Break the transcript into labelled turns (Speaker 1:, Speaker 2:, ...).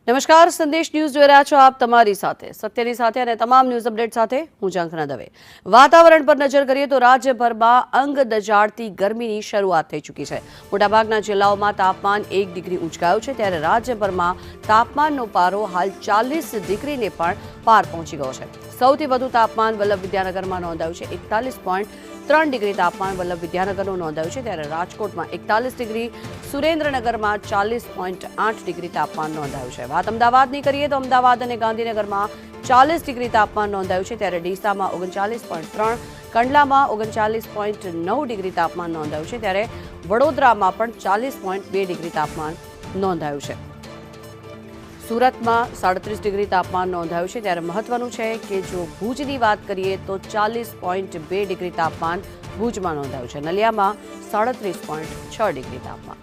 Speaker 1: નમસ્કાર, સંદેશ ન્યૂઝ જોઈ રહ્યા છો આપ તમારી સાથે સત્યની સાથે અને તમામ ન્યૂઝ અપડેટ સાથે હું ઝંખના દવે। વાતાવરણ પર નજર કરીએ તો રાજ્યભરમાં અંગ દજાડતી ગરમીની શરૂઆત થઈ ચૂકી છે। મોટાભાગના જિલ્લાઓમાં તાપમાન 1 ડિગ્રી ઊંચકાયું છે, ત્યારે રાજ્યભરમાં તાપમાનનો પારો હાલ 40 ડિગ્રીને પણ પાર પહોંચી ગયો છે। સૌથી વધુ તાપમાન વલ્લભ વિદ્યાનગરમાં નોંધાયું છે। 41.3 ડિગ્રી તાપમાન વલ્લભ વિદ્યાનગરનું નોંધાયું છે, ત્યારે રાજકોટમાં 41 ડિગ્રી, સુરેન્દ્રનગરમાં 40.8 ડિગ્રી તાપમાન નોંધાયું છે। વાત અમદાવાદની કરીએ તો અમદાવાદ અને ગાંધીનગરમાં 40 ડિગ્રી તાપમાન નોંધાયું છે, ત્યારે ડીસામાં 39.3, કંડલામાં 39.9 ડિગ્રી તાપમાન નોંધાયું છે, ત્યારે વડોદરામાં પણ 40.2 ડિગ્રી તાપમાન નોંધાયું છે। સુરતમાં 37 ડિગ્રી તાપમાન નોંધાયું છે, ત્યારે મહત્વનું છે કે જો ભુજની વાત કરીએ તો 40.2 ડિગ્રી તાપમાન ભુજમાં નોંધાયું છે। નલિયામાં 37.6 ડિગ્રી તાપમાન।